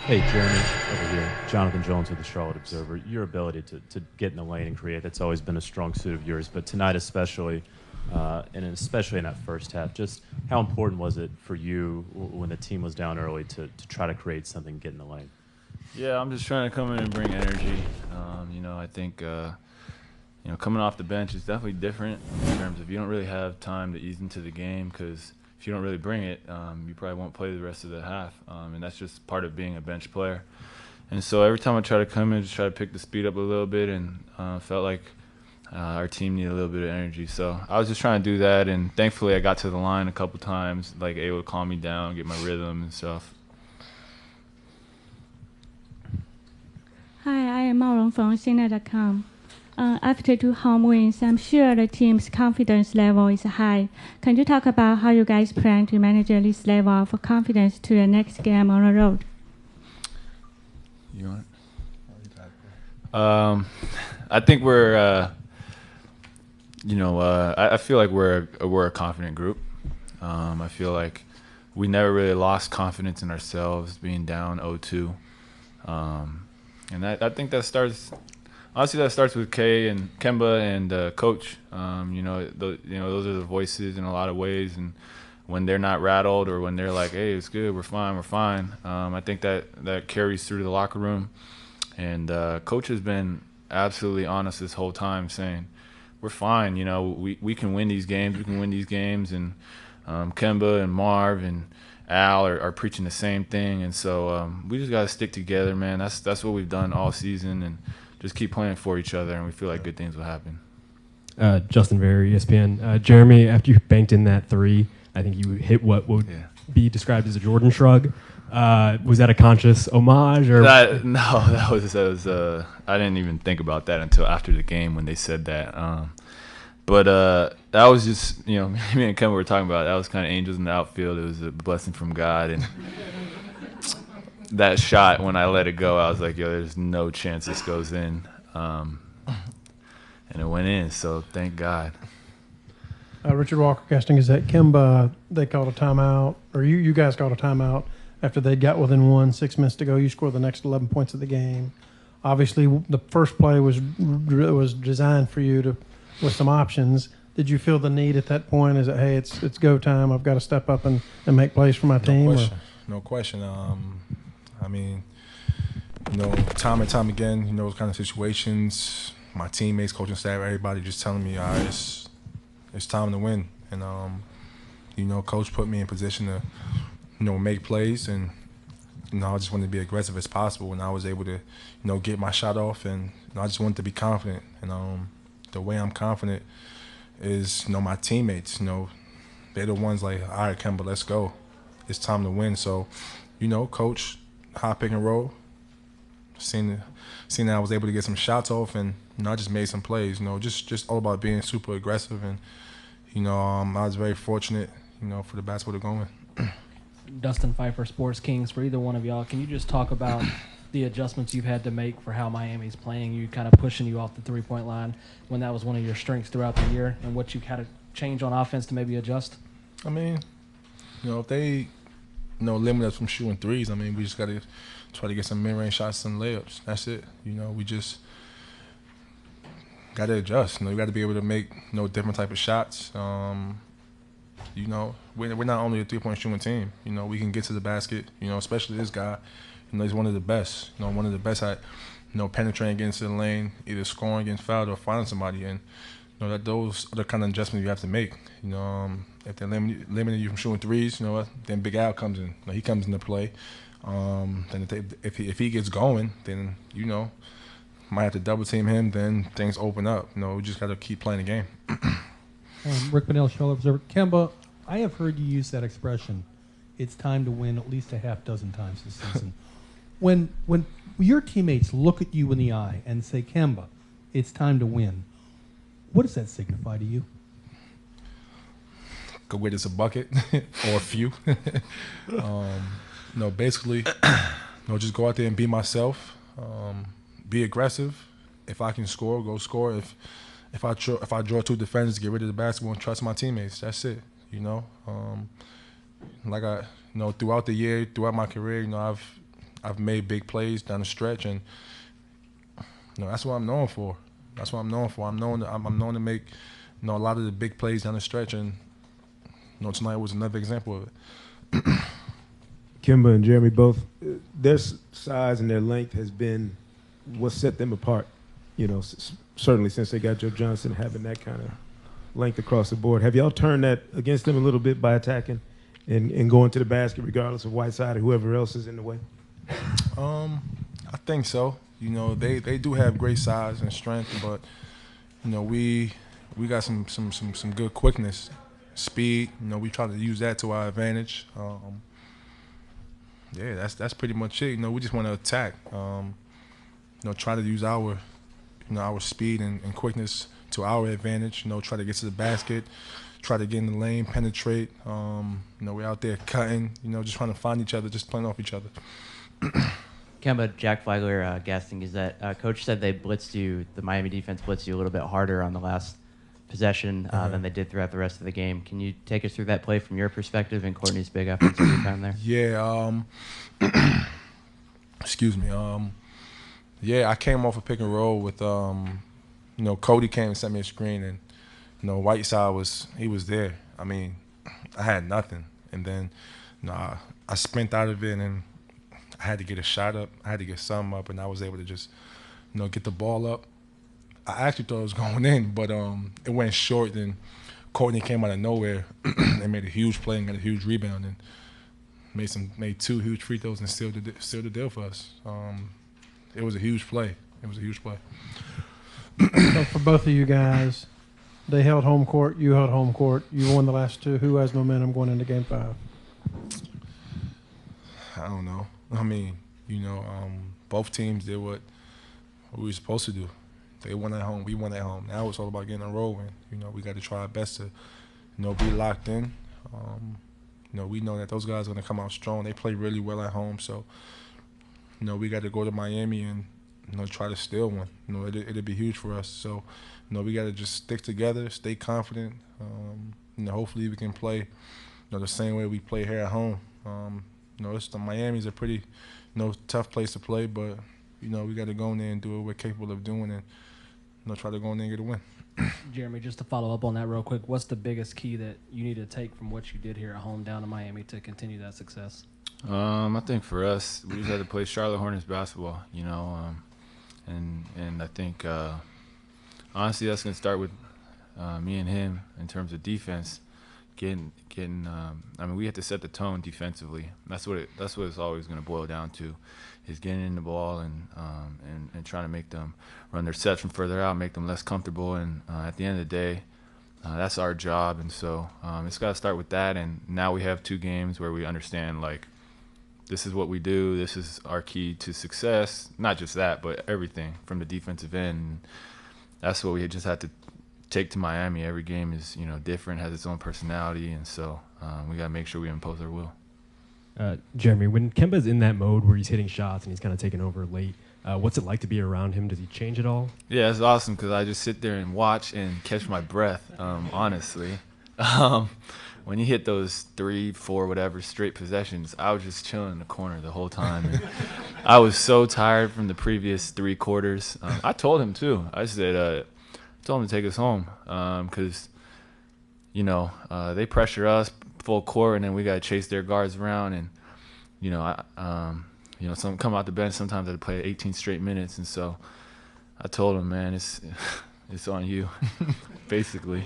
Hey, Jeremy, over here. Jonathan Jones with the Charlotte Observer. Your ability to get in the lane and create, that's always been a strong suit of yours, but tonight especially, and especially in that first half, just how important was it for you when the team was down early to try to create something, get in the lane? Yeah, I'm just trying to come in and bring energy. I think coming off the bench is definitely different in terms of you don't really have time to ease into the game because if you don't really bring it, you probably won't play the rest of the half, and that's just part of being a bench player. And so every time I try to come in, just try to pick the speed up a little bit, and felt like our team needed a little bit of energy. So I was just trying to do that, and thankfully I got to the line a couple times, like able to calm me down, get my rhythm and stuff. Hi, I am Maureen from CNET.com. After two home wins, I'm sure the team's confidence level is high. Can you talk about how you guys plan to manage this level of confidence to the next game on the road? You want it? I think we're, I feel like we're a confident group. I feel like we never really lost confidence in ourselves being down 0-2. And I think that starts with Kay and Kemba and Coach. Those are the voices in a lot of ways. And when they're not rattled or when they're like, "Hey, it's good, we're fine," I think that carries through the locker room. And Coach has been absolutely honest this whole time, saying, "We're fine. We can win these games. We can win these games." And Kemba and Marv and Al are preaching the same thing, and so we just got to stick together, man. That's what we've done all season, and just keep playing for each other, and we feel like good things will happen. Justin Verry, ESPN. Jeremy, after you banked in that three, I think you hit what would be described as a Jordan shrug. Was that a conscious homage? Or that was I didn't even think about that until after the game when they said that. But that was just, me and Kemba were talking about it. That was kind of angels in the outfield. It was a blessing from God. And that shot, when I let it go, I was like, there's no chance this goes in. And it went in, so thank God. Richard Walker casting is that Kemba, they called a timeout, or you guys called a timeout after they got within 6 minutes to go. You scored the next 11 points of the game. Obviously, the first play was designed for you with some options. Did you feel the need at that point? Is it, hey, it's go time, I've got to step up and make plays for my team? No question. Time and time again, those kind of situations, my teammates, coaching staff, everybody just telling me, all right, it's time to win. And, Coach put me in position to, make plays. And, I just wanted to be aggressive as possible. And I was able to, get my shot off. And I just wanted to be confident. And the way I'm confident is, my teammates, they're the ones like, all right, Kemba, let's go. It's time to win. So, Coach, high pick and roll, seen that I was able to get some shots off, and, I just made some plays, just all about being super aggressive. And, I was very fortunate, for the basketball to go in. Dustin Pfeiffer, Sports Kings, for either one of y'all, can you just talk about the adjustments you've had to make for how Miami's playing you, kind of pushing you off the three-point line when that was one of your strengths throughout the year, and what you've had to change on offense to maybe adjust? If they, limit us from shooting threes, we just got to try to get some mid-range shots and layups. That's it. We just got to adjust. You got to be able to make, different type of shots. We're not only a three-point shooting team. We can get to the basket, especially this guy. He's one of the best. One of the best at, penetrating against the lane, either scoring against foul or finding somebody. And that those are the kind of adjustments you have to make. If they're limiting you from shooting threes, then Big Al comes in. He comes into play. Then if he gets going, then might have to double team him. Then things open up. We just got to keep playing the game. Rick Bonnell, Charlotte Observer. Kemba, I have heard you use that expression. It's time to win at least a half dozen times this season. When your teammates look at you in the eye and say, Kemba, it's time to win, what does that signify to you? Go get us a bucket or a few. Basically, just go out there and be myself. Be aggressive. If I can score, go score. If I draw two defenders, get rid of the basketball and trust my teammates. That's it. Like throughout the year, throughout my career, I've made big plays down the stretch, and that's what I'm known for. That's what I'm known for. I'm known to make a lot of the big plays down the stretch, and tonight was another example of it. Kemba and Jeremy both, their size and their length has been what set them apart. Certainly since they got Joe Johnson, having that kind of length across the board. Have y'all turned that against them a little bit by attacking and going to the basket regardless of Whiteside or whoever else is in the way? I think so. They do have great size and strength, but we got some good quickness, speed. We try to use that to our advantage. That's pretty much it. We just want to attack. Try to use our speed and quickness to our advantage. Try to get to the basket, try to get in the lane, penetrate. We're out there cutting. Just trying to find each other, just playing off each other. Kemba, Jack Flagler guessing is that Coach said they blitzed you, the Miami defense blitzed you a little bit harder on the last possession than they did throughout the rest of the game. Can you take us through that play from your perspective and Courtney's big offensive rebound there? Yeah. Excuse me. I came off a pick and roll with, Cody came and sent me a screen, and, Whiteside was there. I mean, I had nothing. And then, I spent out of it, and I had to get a shot up. I had to get something up, and I was able to just, get the ball up. I actually thought it was going in, but it went short. Then Courtney came out of nowhere and made a huge play and got a huge rebound and made 2 huge free throws and sealed the deal for us. It was a huge play. So for both of you guys, they held home court. You held home court. You won the last 2. Who has momentum going into Game 5? I don't know. I mean, both teams did what we were supposed to do. They won at home. We won at home. Now it's all about getting a roll in. We got to try our best to, be locked in. We know that those guys are going to come out strong. They play really well at home. So, we got to go to Miami and, try to steal one. It'll be huge for us. So, we got to just stick together, stay confident. Hopefully we can play, the same way we play here at home. Miami's a pretty, tough place to play, but, we got to go in there and do what we're capable of doing and, try to go in there and get a win. Jeremy, just to follow up on that real quick, what's the biggest key that you need to take from what you did here at home down to Miami to continue that success? I think for us, we just had to play Charlotte Hornets basketball, and I think honestly that's going to start with me and him in terms of defense. We have to set the tone defensively. That's what it's always going to boil down to, is getting in the ball and trying to make them run their sets from further out, make them less comfortable. And at the end of the day, that's our job. And so it's got to start with that. And now we have 2 games where we understand, this is what we do. This is our key to success. Not just that, but everything from the defensive end. That's what we just had to take to Miami. Every game is, different, has its own personality, and so we got to make sure we impose our will. Jeremy, when Kemba's in that mode where he's hitting shots and he's kind of taking over late, what's it like to be around him? Does he change at all? Yeah, it's awesome because I just sit there and watch and catch my breath, honestly. When you hit those 3, 4, whatever straight possessions, I was just chilling in the corner the whole time. And I was so tired from the previous 3 quarters. I told him, too. I said, told him to take us home because, they pressure us full court, and then we got to chase their guards around. And, some come out the bench. Sometimes I play 18 straight minutes. And so I told him, man, it's on you, basically.